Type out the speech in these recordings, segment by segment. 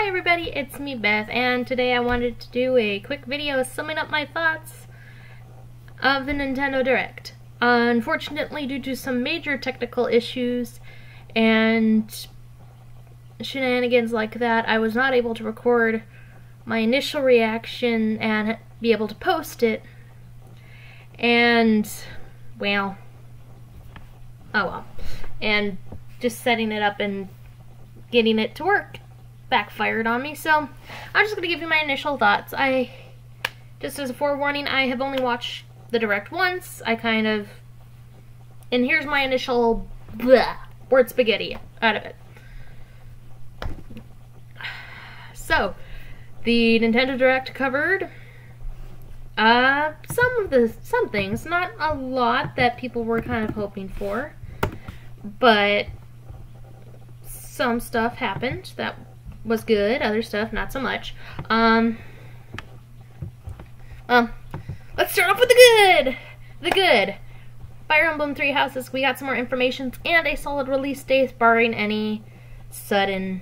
Hi everybody, it's me Beth, and today I wanted to do a quick video summing up my thoughts of the Nintendo Direct. Unfortunately, due to some major technical issues and shenanigans like that, I was not able to record my initial reaction and be able to post it. And, well, oh well. And just setting it up and getting it to work backfired on me, so I'm just going to give you my initial thoughts. Just as a forewarning, I have only watched the Direct once. And here's my initial word spaghetti out of it. So, the Nintendo Direct covered some things, not a lot that people were kind of hoping for, but some stuff happened that was good, other stuff not so much. Let's start off with the good! The good! Fire Emblem Three Houses, we got some more information and a solid release date, barring any sudden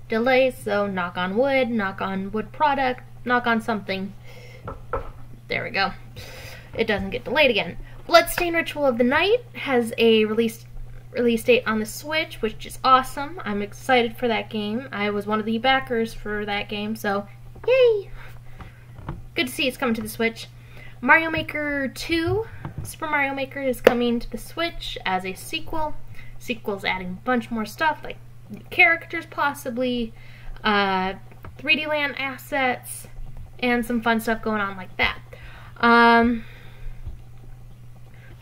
delays, so knock on wood product, knock on something. There we go. It doesn't get delayed again. Bloodstained Ritual of the Night has a release date on the Switch, which is awesome. I'm excited for that game. I was one of the backers for that game, so yay! Good to see it's coming to the Switch. Mario Maker 2, Super Mario Maker, is coming to the Switch as a sequel. Sequel's adding a bunch more stuff, like characters possibly, 3D Land assets, and some fun stuff going on like that.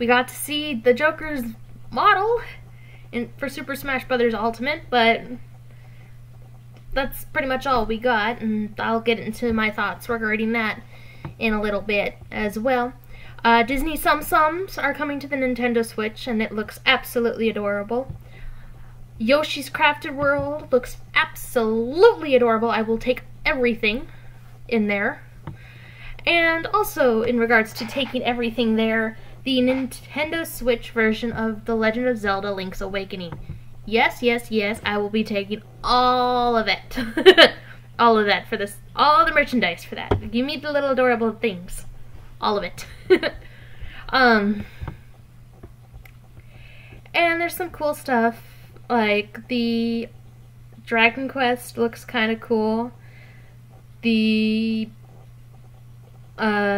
We got to see the Joker's model for Super Smash Bros. Ultimate, but that's pretty much all we got, and I'll get into my thoughts regarding that in a little bit as well. Disney Tsum Tsums are coming to the Nintendo Switch, and it looks absolutely adorable. Yoshi's Crafted World looks absolutely adorable. I will take everything in there. And also, in regards to taking everything there, the Nintendo Switch version of The Legend of Zelda Link's Awakening. Yes, yes, yes, I will be taking all of it. All of that for this, all the merchandise for that. Give me the little adorable things. All of it. And there's some cool stuff, like the Dragon Quest looks kind of cool. The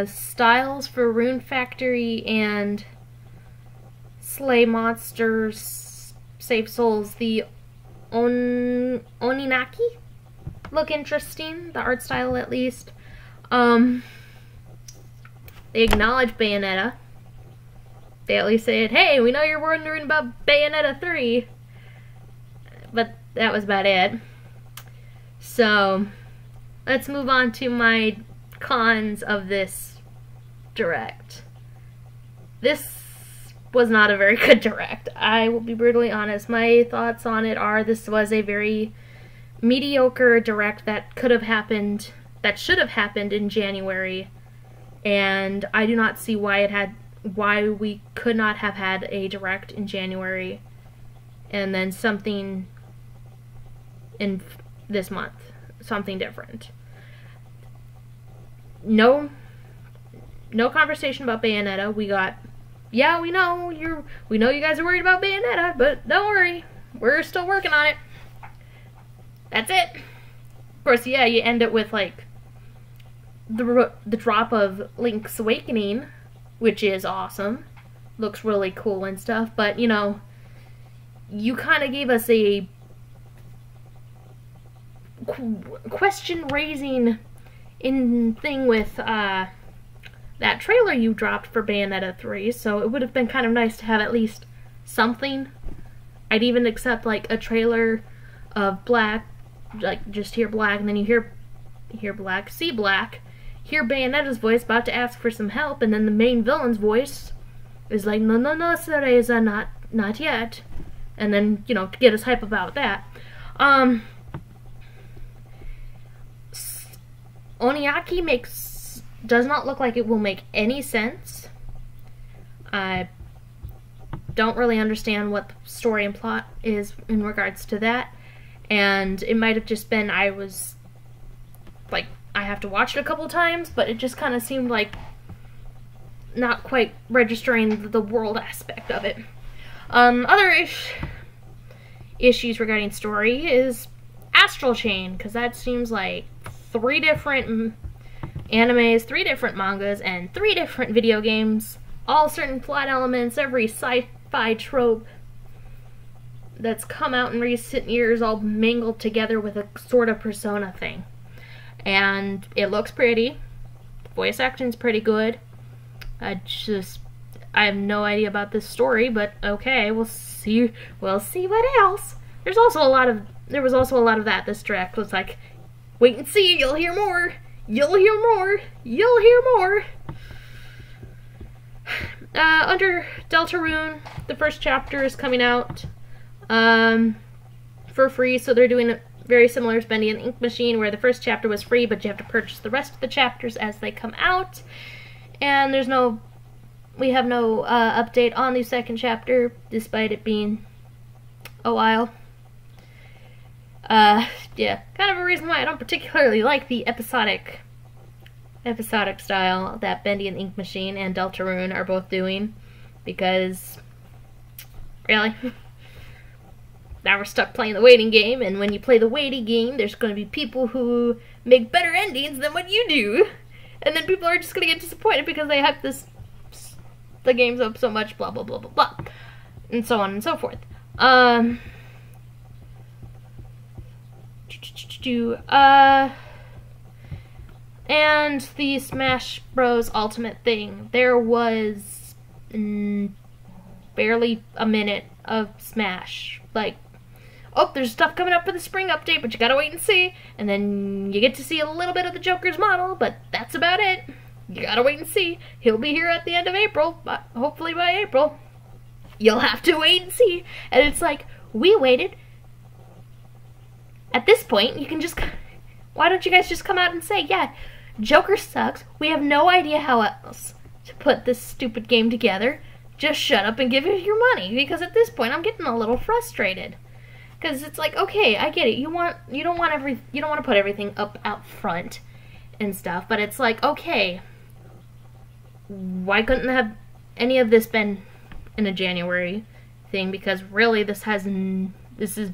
styles for Rune Factory and Slay Monsters, Save Souls, the Oninaki look interesting, the art style at least. They acknowledge Bayonetta. They at least said, hey, we know you're wondering about Bayonetta 3. But that was about it. So, let's move on to my cons of this Direct. This was not a very good Direct. I will be brutally honest. My thoughts on it are this was a very mediocre Direct that could have happened, that should have happened in January, and I do not see why we could not have had a Direct in January and then something in this month, something different. No conversation about Bayonetta. We got, yeah, we know you guys are worried about Bayonetta, but don't worry, we're still working on it. That's it. Of course, yeah, you end it with like the drop of Link's Awakening, which is awesome. Looks really cool and stuff, but you know, you kind of gave us a question-raising thing with that trailer you dropped for Bayonetta 3, so it would have been kind of nice to have at least something. I'd even accept like a trailer of black, like just hear black, and then you hear black, see black, hear Bayonetta's voice about to ask for some help, and then the main villain's voice is like, no, Cereza, not yet. And then, you know, to get us hype about that. Oninaki does not look like it will make any sense. I don't really understand what the story and plot is in regards to that. and it might have just been I was like, I have to watch it a couple times, but it just kind of seemed like not quite registering the world aspect of it. Other issues regarding story is Astral Chain, because that seems like 3 different animes, 3 different mangas, and 3 different video games, all certain plot elements, every sci-fi trope that's come out in recent years all mingled together with a sort of Persona thing. And it looks pretty. The voice acting's pretty good. I have no idea about this story, but okay, we'll see what else. There was also a lot of that this direct. Was like, wait and see, you'll hear more. You'll hear more. You'll hear more. Under Deltarune, the first chapter is coming out for free, so they're doing it very similar to Bendy and Ink Machine, where the first chapter was free, but you have to purchase the rest of the chapters as they come out. And we have no update on the second chapter, despite it being a while. Yeah, kind of a reason why I don't particularly like the episodic style that Bendy and Ink Machine and Deltarune are both doing, because really, now we're stuck playing the waiting game, and when you play the waiting game, there's going to be people who make better endings than what you do, and then people are just going to get disappointed because they hype the games up so much, blah blah blah blah blah, and so on and so forth. And the Smash Bros. Ultimate thing. There was barely a minute of Smash. Like, oh, there's stuff coming up for the spring update, but you gotta wait and see. And then you get to see a little bit of the Joker's model, but that's about it. You gotta wait and see. He'll be here at the end of April, but hopefully by April. You'll have to wait and see. And it's like, we waited. At this point, you can just... Why don't you guys just come out and say, yeah, Joker sucks. We have no idea how else to put this stupid game together. Just shut up and give it your money. Because at this point, I'm getting a little frustrated. Because it's like, okay, I get it. You don't want to put everything up out front and stuff. But it's like, okay, why couldn't have any of this been in a January thing? Because really, this is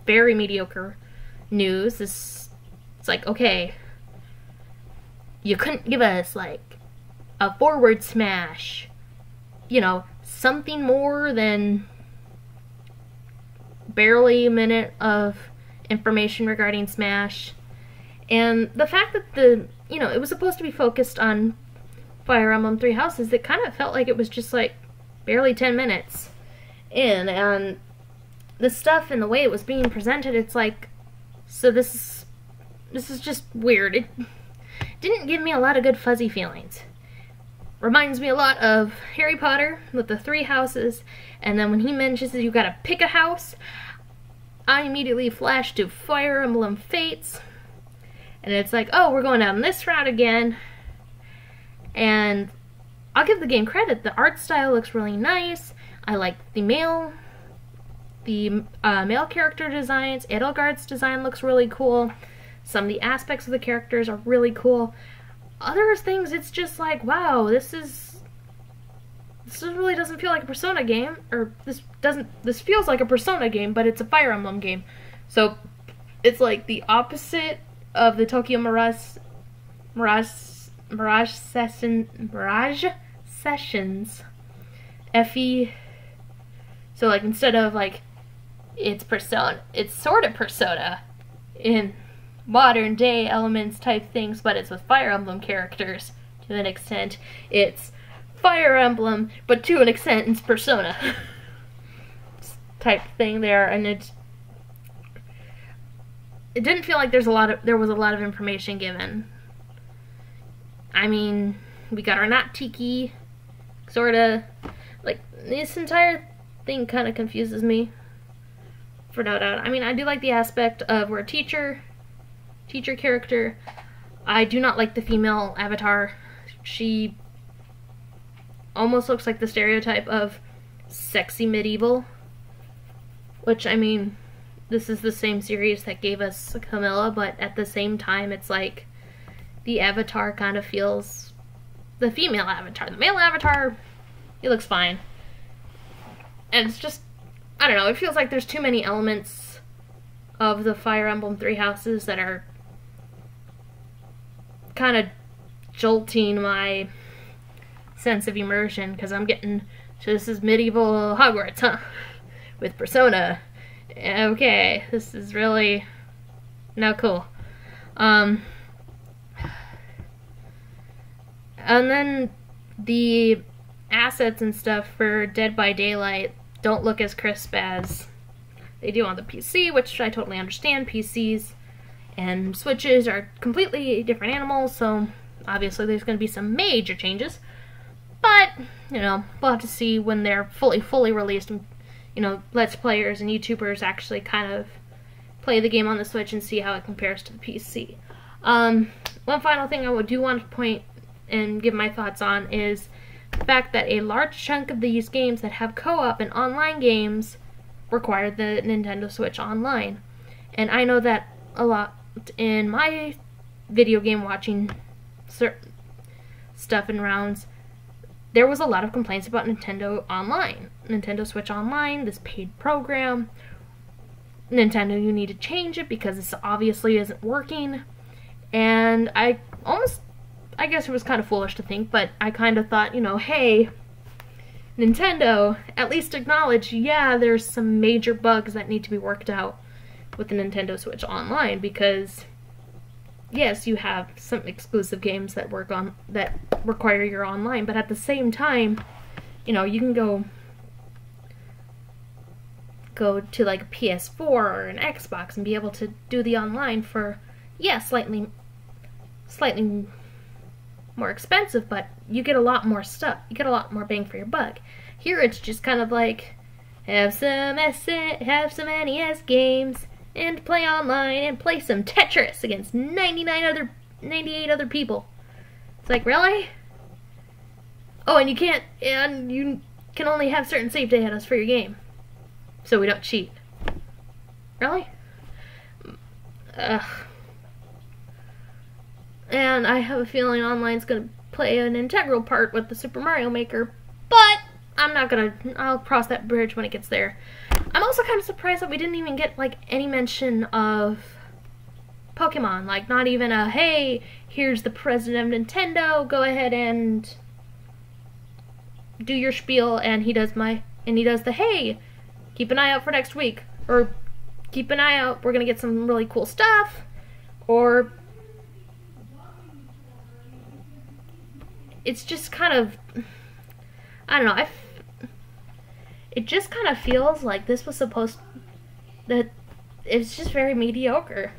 very mediocre news. It's like, okay, you couldn't give us like a forward smash, you know, something more than barely a minute of information regarding Smash. And the fact that it was supposed to be focused on Fire Emblem Three Houses, it kind of felt like it was just like barely 10 minutes in, and the stuff and the way it was being presented, it's like, so this is just weird. It didn't give me a lot of good fuzzy feelings. Reminds me a lot of Harry Potter with the 3 houses, and then when he mentions that you gotta pick a house, I immediately flash to Fire Emblem Fates, and it's like, oh, we're going down this route again. And I'll give the game credit. The art style looks really nice. I like the male character designs. Edelgard's design looks really cool. Some of the aspects of the characters are really cool. Other things, it's just like, wow, this really doesn't feel like a Persona game, or this feels like a Persona game, but it's a Fire Emblem game. So it's like the opposite of the Tokyo Mirage Sessions FE. So like, instead of like, it's sort of Persona in modern day elements type things, but it's with Fire Emblem characters to an extent. It's Fire Emblem, but to an extent it's Persona type thing there, and it didn't feel like there was a lot of information given. I mean, we got our Not Tiki, sorta. Like, this entire thing kind of confuses me, for no doubt. I mean, I do like the aspect of we're a teacher character. I do not like the female avatar. She almost looks like the stereotype of sexy medieval, which, I mean, this is the same series that gave us Camilla, but at the same time, it's like the avatar kind of feels the female avatar. The male avatar, he looks fine. And it's just, I don't know, it feels like there's too many elements of the Fire Emblem Three Houses that are kind of jolting my sense of immersion, because I'm getting, so this is medieval Hogwarts, huh? With Persona. Okay, this is really not cool. And then the assets and stuff for Dead by Daylight don't look as crisp as they do on the PC, which I totally understand. PCs and Switches are completely different animals, so obviously there's going to be some major changes. But, you know, we'll have to see when they're fully released, and, you know, Let's Players and YouTubers actually kind of play the game on the Switch and see how it compares to the PC. One final thing I do want to point and give my thoughts on is the fact that a large chunk of these games that have co-op and online games require the Nintendo Switch Online. And I know that a lot in my video game watching stuff and rounds, there was a lot of complaints about Nintendo Online. Nintendo Switch Online, this paid program. Nintendo, you need to change it because this obviously isn't working. And I guess it was kind of foolish to think, but I kind of thought, you know, hey, Nintendo, at least acknowledge, yeah, there's some major bugs that need to be worked out with the Nintendo Switch Online, because yes, you have some exclusive games that require your online, but at the same time, you know, you can go to like a PS4 or an Xbox and be able to do the online for, yeah, slightly more expensive, but you get a lot more stuff. You get a lot more bang for your buck. Here it's just kind of like, have some NES games and play online and play some Tetris against 98 other people. It's like, really? Oh, and you can only have certain save data for your game, so we don't cheat. Really? Ugh. And I have a feeling online's gonna play an integral part with the Super Mario Maker, but I'll cross that bridge when it gets there. I'm also kind of surprised that we didn't even get, like, any mention of Pokemon. Like, not even a, hey, here's the president of Nintendo, go ahead and do your spiel, and he does the, hey, keep an eye out for next week, or keep an eye out, we're gonna get some really cool stuff, or it's just kind of, I don't know, it just kind of feels like this was that it's just very mediocre.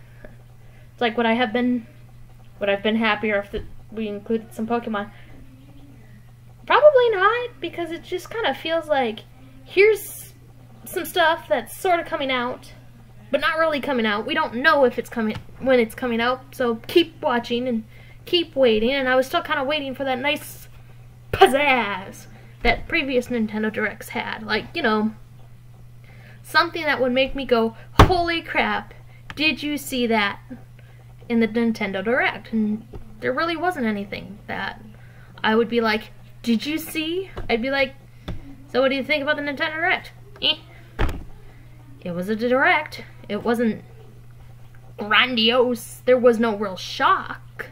It's like, would I've been happier if we included some Pokemon? Probably not, because it just kind of feels like, here's some stuff that's sort of coming out, but not really coming out. We don't know if it's when it's coming out, so keep watching and keep waiting. And I was still kind of waiting for that nice pizzazz that previous Nintendo Directs had. Like, you know, something that would make me go, holy crap, did you see that in the Nintendo Direct? And there really wasn't anything that I would be like, did you see? I'd be like, so what do you think about the Nintendo Direct? It was a Direct. It wasn't grandiose. There was no real shock.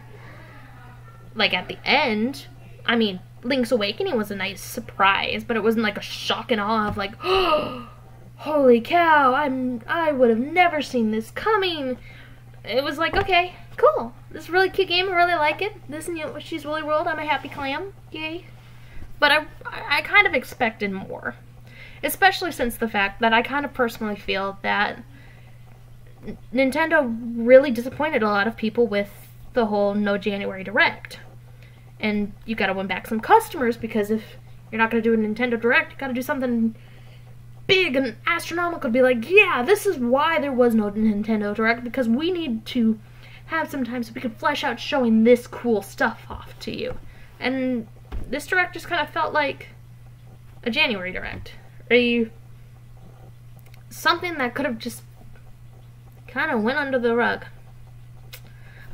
Like, at the end, I mean, Link's Awakening was a nice surprise, but it wasn't like a shock and awe of like, oh, holy cow, I would have never seen this coming. It was like, okay, cool. This is a really cute game, I really like it. This and Yoshi's Woolly World, I'm a happy clam, yay. But I kind of expected more. Especially since the fact that I kind of personally feel that Nintendo really disappointed a lot of people with the whole no January Direct. And you gotta win back some customers, because if you're not gonna do a Nintendo Direct, you gotta do something big and astronomical. Be like, yeah, this is why there was no Nintendo Direct, because we need to have some time so we can flesh out showing this cool stuff off to you. And this Direct just kind of felt like a January Direct. Something that could have just kind of went under the rug.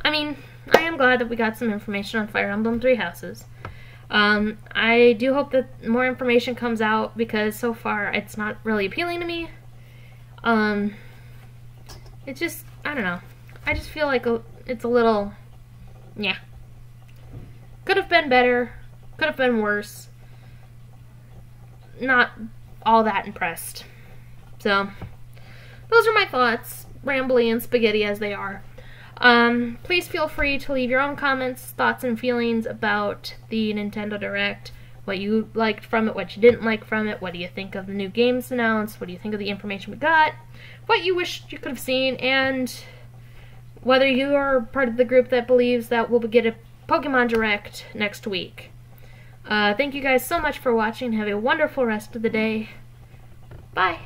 I mean, I am glad that we got some information on Fire Emblem Three Houses. I do hope that more information comes out, because so far it's not really appealing to me. It just, I don't know. I just feel like it's a little, yeah. Could have been better. Could have been worse. Not all that impressed. So, those are my thoughts, rambly and spaghetti as they are. Please feel free to leave your own comments, thoughts, and feelings about the Nintendo Direct. What you liked from it, what you didn't like from it, what do you think of the new games announced, what do you think of the information we got, what you wish you could have seen, and whether you are part of the group that believes that we'll get a Pokemon Direct next week. Thank you guys so much for watching. Have a wonderful rest of the day. Bye.